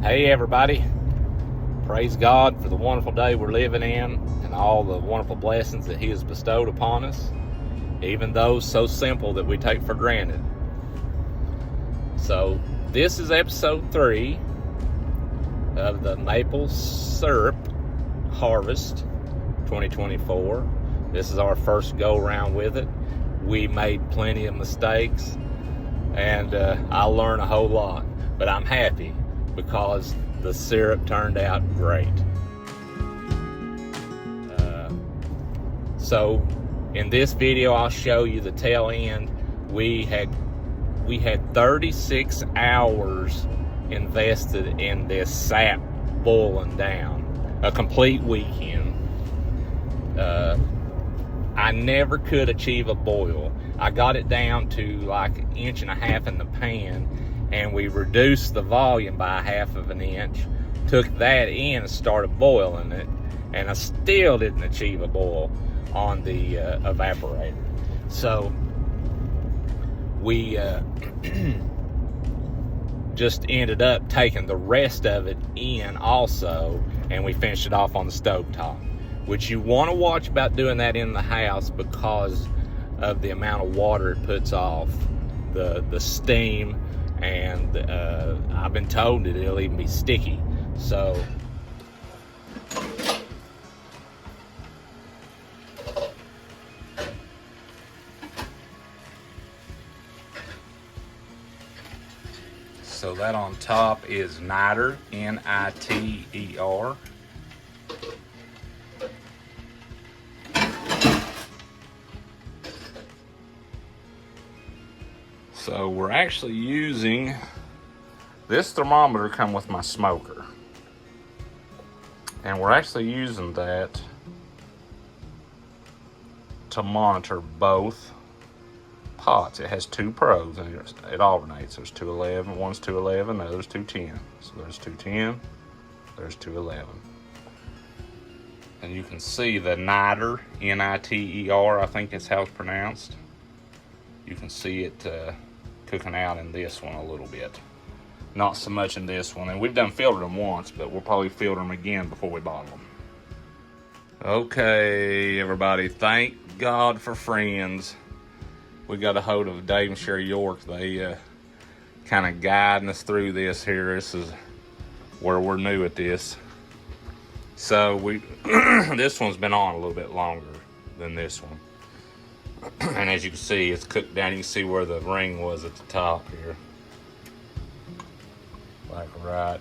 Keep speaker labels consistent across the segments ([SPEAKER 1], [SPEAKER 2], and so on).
[SPEAKER 1] Hey everybody, praise God for the wonderful day we're living in and all the wonderful blessings that He has bestowed upon us, even those so simple that we take for granted. So this is episode 3 of the maple syrup harvest 2024. This is our first go around with it. We made plenty of mistakes and I learned a whole lot, but I'm happy because the syrup turned out great. So in this video I'll show you the tail end. We had 36 hours invested in this sap boiling down, a complete weekend. I never could achieve a boil. I got it down to like 1.5 inches in the pan, and we reduced the volume by 1/2 inch, took that in and started boiling it, and I still didn't achieve a boil on the evaporator. So we just ended up taking the rest of it in also, and we finished it off on the stovetop, which you want to watch about doing that in the house because of the amount of water it puts off, the steam, and I've been told that it'll even be sticky. So that on top is niter, N-I-T-E-R. So we're actually using this thermometer, come with my smoker, and we're actually using that to monitor both pots. It has 2 probes and it alternates. There's 211, one's 211, the other's 210. So there's 210, there's 211. And you can see the niter, N-I-T-E-R, I think that's how it's pronounced. You can see it cooking out in this one a little bit. Not so much in this one. And we've done filtered them once, but we'll probably filter them again before we bottle them. Okay, everybody, thank God for friends. We got a hold of Dave and Sherry York. They kind of guiding us through this here. This is where we're new at this. So we this one's been on a little bit longer than this one. And as you can see, it's cooked down. You can see where the ring was at the top here. Like right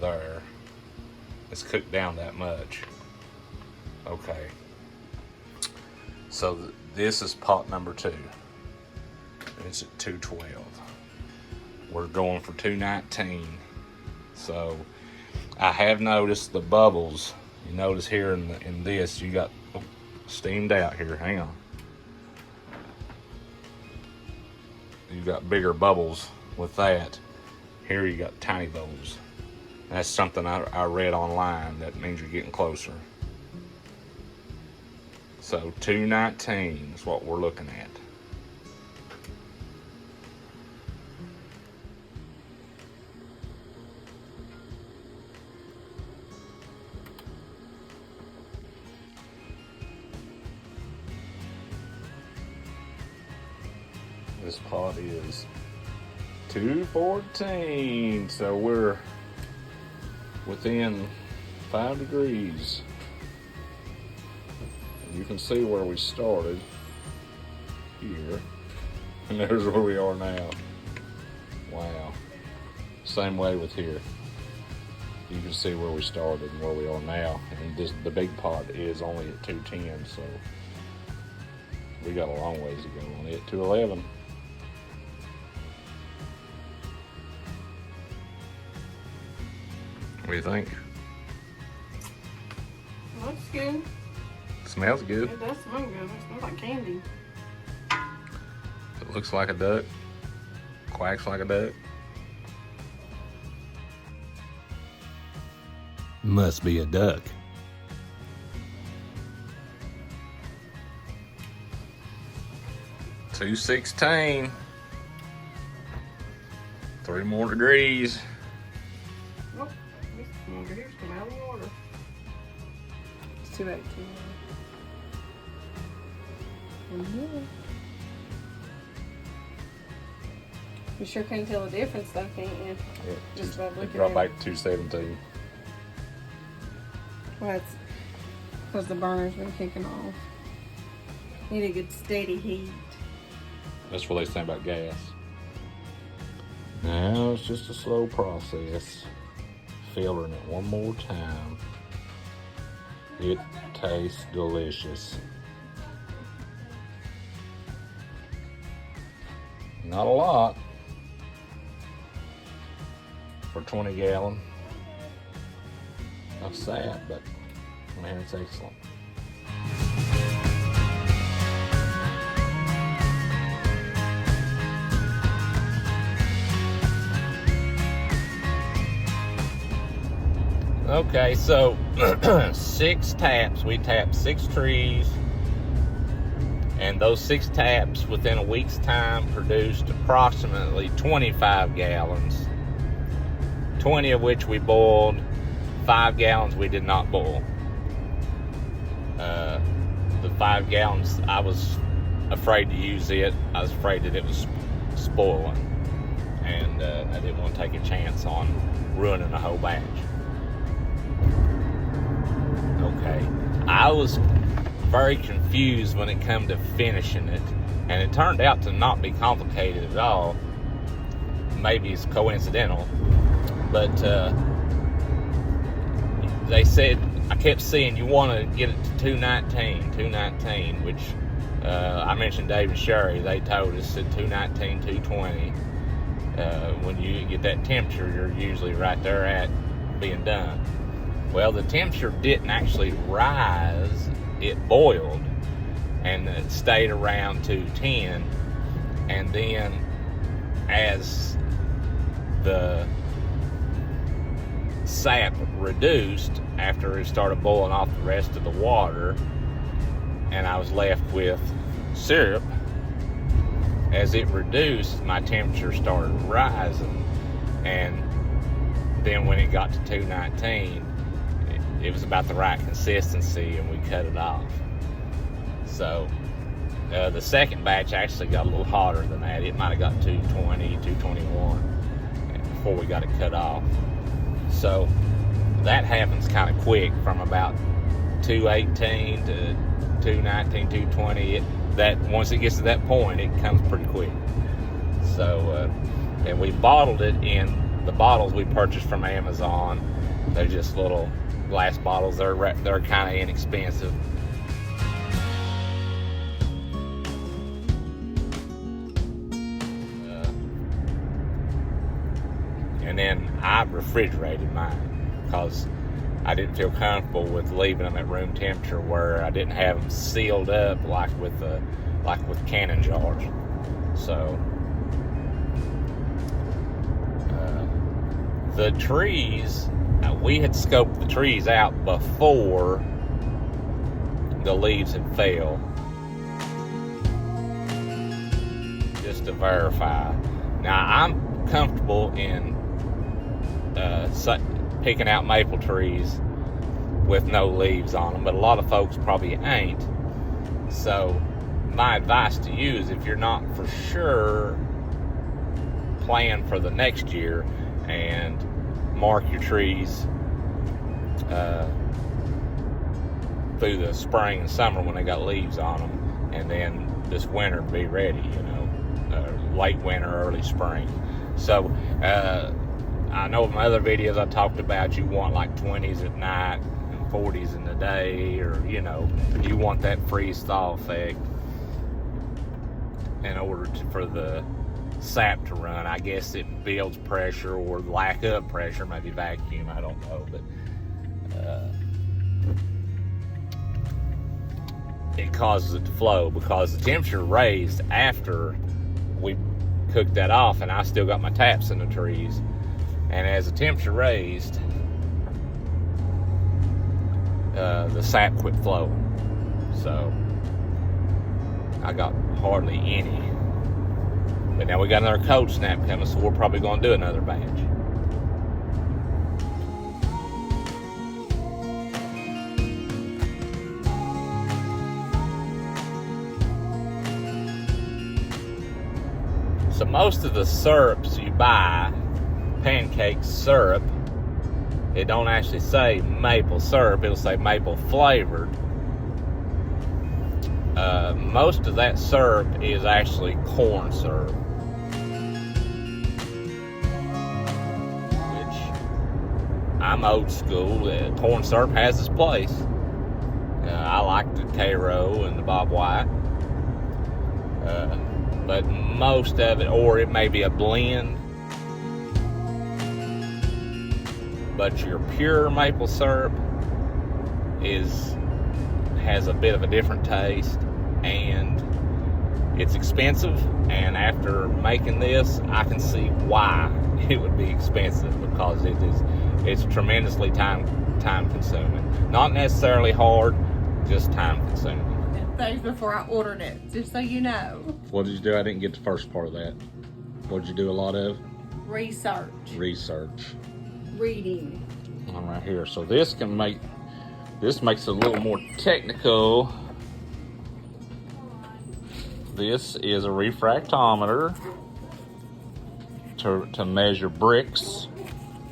[SPEAKER 1] there. It's cooked down that much. Okay. So this is pot number 2. It's at 212. We're going for 219. So I have noticed the bubbles. You notice here in this, you got steamed out here. Hang on. You got bigger bubbles with that. Here you got tiny bubbles. That's something I read online. That means you're getting closer. So 219 is what we're looking at. This pot is 214, so we're within 5 degrees. And you can see where we started here, and there's where we are now. Wow. Same way with here. You can see where we started and where we are now. And the big pot is only at 210, so we got a long ways to go on it. 211. What do you think?
[SPEAKER 2] Looks good.
[SPEAKER 1] Smells good.
[SPEAKER 2] It does smell good. It smells like candy.
[SPEAKER 1] It looks like a duck. Quacks like a duck. Must be a duck. 216. 3 more degrees.
[SPEAKER 2] Nope. Over here's come out of the water.
[SPEAKER 3] It's 218. Mm-hmm. You sure can't tell the difference though, can't you?
[SPEAKER 1] Yeah,
[SPEAKER 3] Just by looking
[SPEAKER 1] drop
[SPEAKER 3] at
[SPEAKER 1] back
[SPEAKER 3] it.
[SPEAKER 1] to 217.
[SPEAKER 3] Well, it's because the burner's been kicking off. Need a good steady heat.
[SPEAKER 1] That's what they say about gas. Now it's just a slow process. Filtering it one more time. It tastes delicious. Not a lot for 20 gallon. Not sad, but man, it's excellent. Okay, so 6 taps. We tapped 6 trees, and those 6 taps within a week's time produced approximately 25 gallons, 20 of which we boiled, 5 gallons we did not boil. The 5 gallons, I was afraid to use it. I was afraid that it was spoiling, and I didn't want to take a chance on ruining a whole batch. Okay, I was very confused when it came to finishing it, and it turned out to not be complicated at all. Maybe it's coincidental, but they said, I kept seeing you want to get it to 219, which I mentioned Dave and Sherry. They told us at 219, 220. When you get that temperature, you're usually right there at being done. Well, the temperature didn't actually rise. It boiled, and it stayed around 210. And then as the sap reduced after it started boiling off the rest of the water, and I was left with syrup, as it reduced, my temperature started rising. And then when it got to 219, it was about the right consistency, and we cut it off. So the second batch actually got a little hotter than that. It might have got 220, 221 before we got it cut off. So that happens kind of quick, from about 218 to 219, 220. That once it gets to that point, it comes pretty quick. So and we bottled it in the bottles we purchased from Amazon. They're just little glass bottles. They're kind of inexpensive. And then I refrigerated mine because I didn't feel comfortable with leaving them at room temperature, where I didn't have them sealed up like with canning jars. So the trees, we had scoped the trees out before the leaves had fell, just to verify. Now, I'm comfortable in picking out maple trees with no leaves on them, but a lot of folks probably ain't. So my advice to you is, if you're not for sure, plan for the next year and mark your trees through the spring and summer when they got leaves on them, and then this winter be ready, late winter, early spring. So I know in my other videos I talked about you want like 20s at night and 40s in the day, or you want that freeze thaw effect in order for the sap to run. I guess it builds pressure, or lack of pressure, maybe vacuum, I don't know, but it causes it to flow, because the temperature raised after we cooked that off, and I still got my taps in the trees, and as the temperature raised, the sap quit flowing. So I got hardly any. But now we got another cold snap coming, so we're probably going to do another batch. most of the syrups you buy, pancake syrup, it don't actually say maple syrup, it'll say maple flavored. Most of that syrup is actually corn syrup, which I'm old school. Corn syrup has its place. I like the Karo and the Bob White, but most of it, or it may be a blend. But your pure maple syrup has a bit of a different taste, and it's expensive. And after making this, I can see why it would be expensive, because it's tremendously time consuming. Not necessarily hard, just time consuming.
[SPEAKER 3] Days before I ordered it, just so you know.
[SPEAKER 1] What did you do? I didn't get the first part of that. What did you do a lot of?
[SPEAKER 3] Research. Reading.
[SPEAKER 1] All right, here. So this makes it a little more technical. This is a refractometer to measure bricks,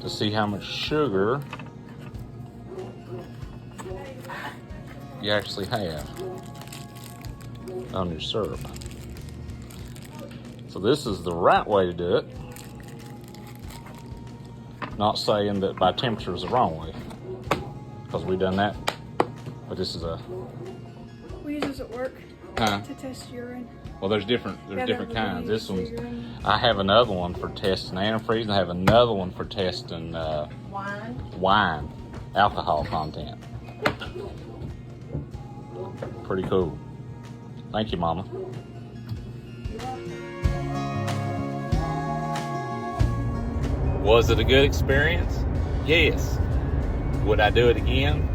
[SPEAKER 1] to see how much sugar you actually have on your syrup. So this is the right way to do it. Not saying that by temperature is the wrong way, because we done that, but this is a...
[SPEAKER 2] We use this at work to test urine.
[SPEAKER 1] Well, there's different kinds. This one's,
[SPEAKER 2] urine.
[SPEAKER 1] I have another one for testing antifreeze, and I have another one for testing wine, alcohol content. Pretty cool. Thank you, Mama. Was it a good experience? Yes. Would I do it again?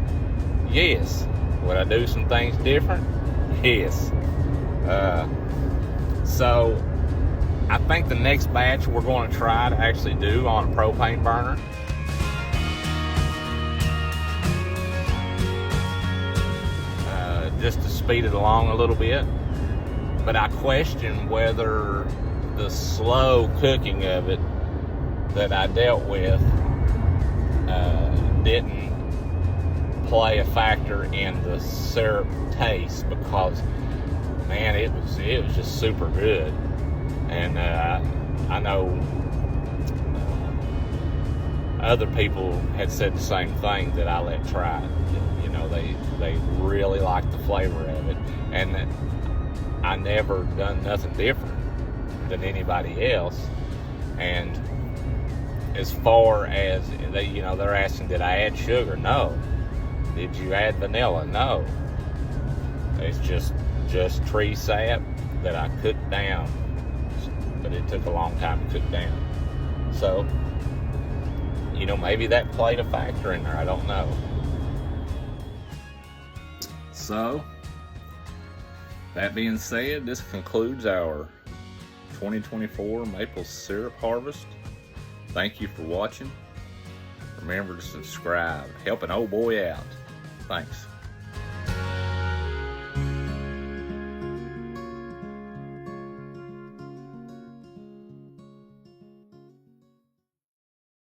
[SPEAKER 1] Yes. Would I do some things different? Yes. So I think the next batch we're going to try to actually do on a propane burner. Just to speed it along a little bit. But I question whether the slow cooking of it that I dealt with didn't play a factor in the syrup taste, because man, it was just super good. And I know other people had said the same thing that I let try. You know, they really liked the flavor of it, and that I never done nothing different than anybody else. And as far as they're asking, did I add sugar? No. Did you add vanilla? No. It's just tree sap that I cooked down, but it took a long time to cook down. So, maybe that played a factor in there. I don't know. So, that being said, this concludes our 2024 maple syrup harvest. Thank you for watching. Remember to subscribe. Help an old boy out. Thanks.